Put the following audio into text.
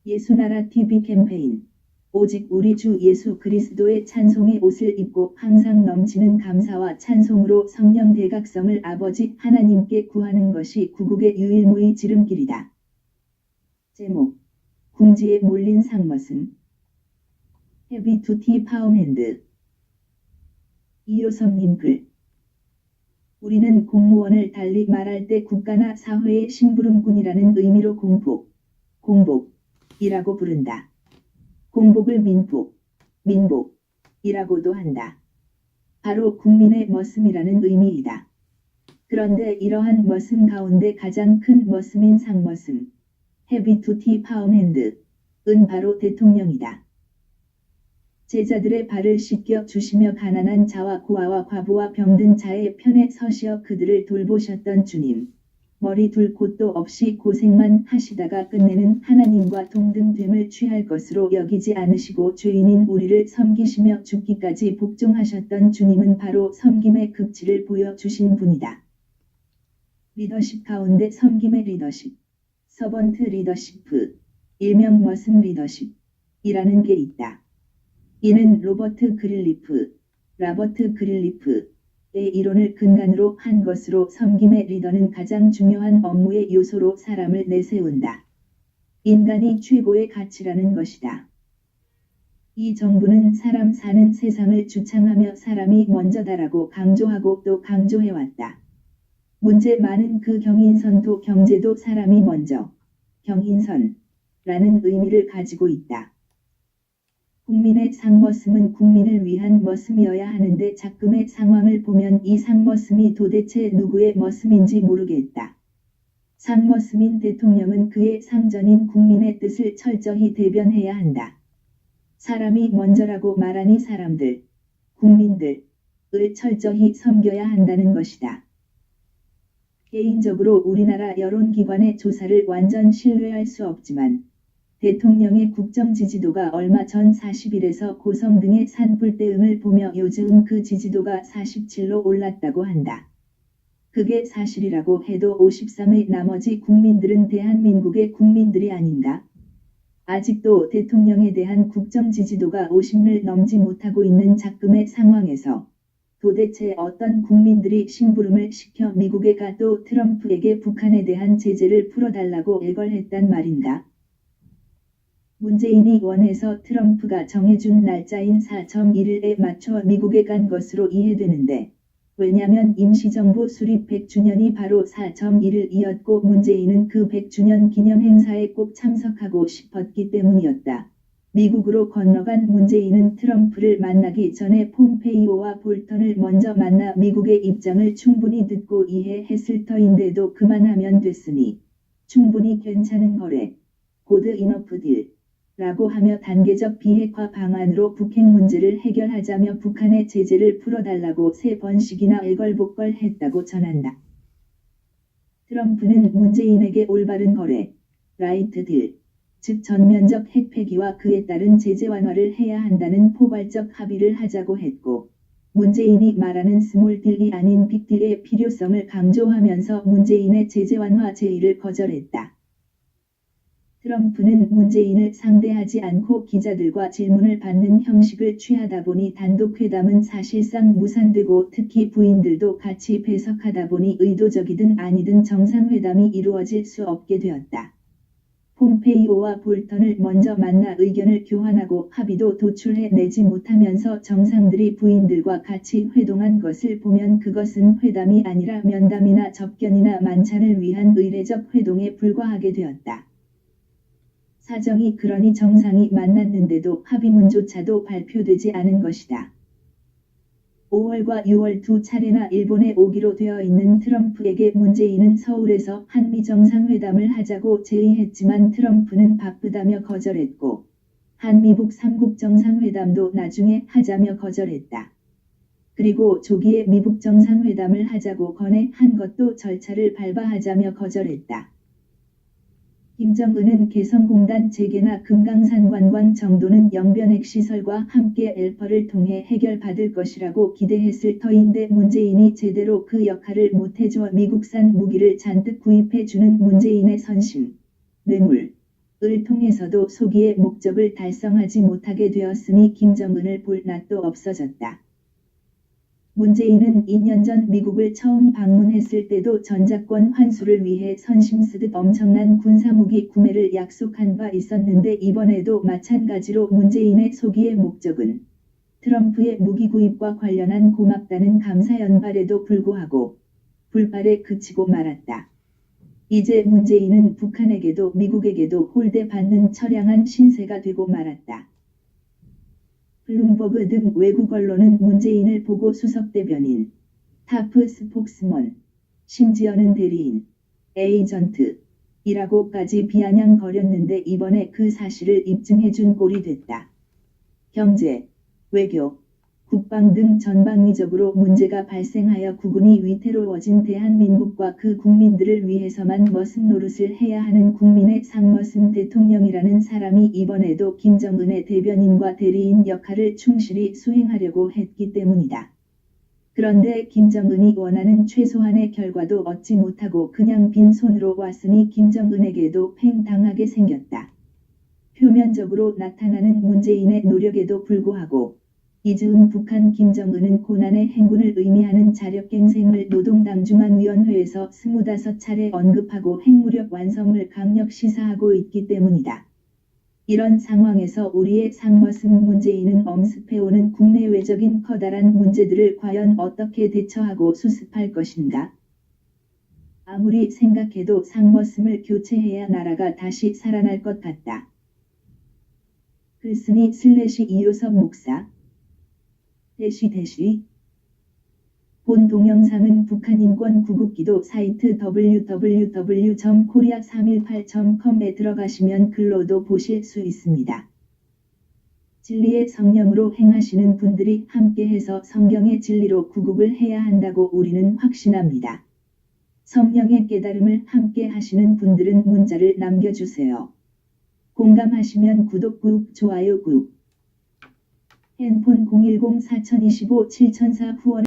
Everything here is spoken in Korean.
예수나라 TV 캠페인. 오직 우리 주 예수 그리스도의 찬송의 옷을 입고 항상 넘치는 감사와 찬송으로 성령 대각성을 아버지 하나님께 구하는 것이 구국의 유일무이 지름길이다. 제목. 궁지에 몰린 상머슴. 헤비 두티 파워핸드. 이효성님 글. 우리는 공무원을 달리 말할 때 국가나 사회의 심부름꾼이라는 의미로 공복이라고 부른다. 공복을 민복이라고도 한다. 바로 국민의 머슴이라는 의미이다. 그런데 이러한 머슴 가운데 가장 큰 머슴인 상머슴, 헤비 두티 파워핸드은 바로 대통령이다. 제자들의 발을 씻겨 주시며 가난한 자와 고아와 과부와 병든 자의 편에 서시어 그들을 돌보셨던 주님. 머리 둘 곳도 없이 고생만 하시다가 끝내는 하나님과 동등됨을 취할 것으로 여기지 않으시고 죄인인 우리를 섬기시며 죽기까지 복종하셨던 주님은 바로 섬김의 극치를 보여주신 분이다. 리더십 가운데 섬김의 리더십, 서번트 리더시프, 일명 머슴 리더십이라는 게 있다. 이는 라버트 그릴리프의 이론을 근간으로 한 것으로 섬김의 리더는 가장 중요한 업무의 요소로 사람을 내세운다. 인간이 최고의 가치라는 것이다. 이 정부는 사람 사는 세상을 주창하며 사람이 먼저다라고 강조하고 또 강조해왔다. 문제 많은 그 경인선도 경제도 사람이 먼저, 경인선라는 의미를 가지고 있다. 국민의 상머슴은 국민을 위한 머슴이어야 하는데 작금의 상황을 보면 이 상머슴이 도대체 누구의 머슴인지 모르겠다. 상머슴인 대통령은 그의 상전인 국민의 뜻을 철저히 대변해야 한다. 사람이 먼저라고 말하니 사람들, 국민들을 철저히 섬겨야 한다는 것이다. 개인적으로 우리나라 여론기관의 조사를 완전 신뢰할 수 없지만 대통령의 국정 지지도가 얼마 전 41에서 고성 등의 산불 대응을 보며 요즘 그 지지도가 47로 올랐다고 한다. 그게 사실이라고 해도 53의 나머지 국민들은 대한민국의 국민들이 아닌가? 아직도 대통령에 대한 국정 지지도가 50를 넘지 못하고 있는 작금의 상황에서 도대체 어떤 국민들이 심부름을 시켜 미국에 가 또 트럼프에게 북한에 대한 제재를 풀어달라고 애걸했단 말인가? 문재인이 원해서 트럼프가 정해준 날짜인 4.1일에 맞춰 미국에 간 것으로 이해되는데, 왜냐면 임시정부 수립 100주년이 바로 4.1일이었고 문재인은 그 100주년 기념 행사에 꼭 참석하고 싶었기 때문이었다. 미국으로 건너간 문재인은 트럼프를 만나기 전에 폼페이오와 볼턴을 먼저 만나 미국의 입장을 충분히 듣고 이해했을 터인데도 그만하면 됐으니 충분히 괜찮은 거래, good enough deal 라고 하며 단계적 비핵화 방안으로 북핵 문제를 해결하자며 북한의 제재를 풀어달라고 3번씩이나 애걸복걸했다고 전한다. 트럼프는 문재인에게 올바른 거래, 라이트 딜, 즉 전면적 핵 폐기와 그에 따른 제재 완화를 해야 한다는 포괄적 합의를 하자고 했고, 문재인이 말하는 스몰 딜이 아닌 빅 딜의 필요성을 강조하면서 문재인의 제재 완화 제의를 거절했다. 트럼프는 문재인을 상대하지 않고 기자들과 질문을 받는 형식을 취하다 보니 단독회담은 사실상 무산되고 특히 부인들도 같이 배석하다 보니 의도적이든 아니든 정상회담이 이루어질 수 없게 되었다. 폼페이오와 볼턴을 먼저 만나 의견을 교환하고 합의도 도출해내지 못하면서 정상들이 부인들과 같이 회동한 것을 보면 그것은 회담이 아니라 면담이나 접견이나 만찬을 위한 의례적 회동에 불과하게 되었다. 사정이 그러니 정상이 만났는데도 합의문조차도 발표되지 않은 것이다. 5월과 6월 두 차례나 일본에 오기로 되어 있는 트럼프에게 문재인은 서울에서 한미 정상회담을 하자고 제의했지만 트럼프는 바쁘다며 거절했고, 한미북 3국 정상회담도 나중에 하자며 거절했다. 그리고 조기에 미북 정상회담을 하자고 건의한 것도 절차를 밟아하자며 거절했다. 김정은은 개성공단 재개나 금강산 관광 정도는 영변핵 시설과 함께 엘퍼를 통해 해결받을 것이라고 기대했을 터인데 문재인이 제대로 그 역할을 못해줘 미국산 무기를 잔뜩 구입해주는 문재인의 선심, 뇌물, 을 통해서도 소기의 목적을 달성하지 못하게 되었으니 김정은을 볼 낯도 없어졌다. 문재인은 2년 전 미국을 처음 방문했을 때도 전작권 환수를 위해 선심 쓰듯 엄청난 군사무기 구매를 약속한 바 있었는데 이번에도 마찬가지로 문재인의 소기의 목적은 트럼프의 무기 구입과 관련한 고맙다는 감사 연발에도 불구하고 불발에 그치고 말았다. 이제 문재인은 북한에게도 미국에게도 홀대받는 처량한 신세가 되고 말았다. 블룸버그 등 외국 언론은 문재인을 보고 수석대변인, 타프 스포크스먼, 심지어는 대리인, 에이전트, 이라고까지 비아냥거렸는데 이번에 그 사실을 입증해준 꼴이 됐다. 경제, 외교, 국방 등 전방위적으로 문제가 발생하여 국운이 위태로워진 대한민국과 그 국민들을 위해서만 머슴 노릇을 해야 하는 국민의 상머슴 대통령이라는 사람이 이번에도 김정은의 대변인과 대리인 역할을 충실히 수행하려고 했기 때문이다. 그런데 김정은이 원하는 최소한의 결과도 얻지 못하고 그냥 빈손으로 왔으니 김정은에게도 팽당하게 생겼다. 표면적으로 나타나는 문재인의 노력에도 불구하고 이즈음 북한 김정은은 고난의 행군을 의미하는 자력갱생을 노동당중앙위원회에서 25차례 언급하고 핵무력 완성을 강력 시사하고 있기 때문이다. 이런 상황에서 우리의 상머슴 문재인은 엄습해오는 국내외적인 커다란 문제들을 과연 어떻게 대처하고 수습할 것인가? 아무리 생각해도 상머슴을 교체해야 나라가 다시 살아날 것 같다. 글쓴이 이효섭 목사 본 동영상은 북한인권 구국기도 사이트 www.korea318.com에 들어가시면 글로도 보실 수 있습니다. 진리의 성령으로 행하시는 분들이 함께해서 성경의 진리로 구국을 해야 한다고 우리는 확신합니다. 성령의 깨달음을 함께 하시는 분들은 문자를 남겨주세요. 공감하시면 구독 꾹, 좋아요 꾹. 핸폰 010-4025-7004 후원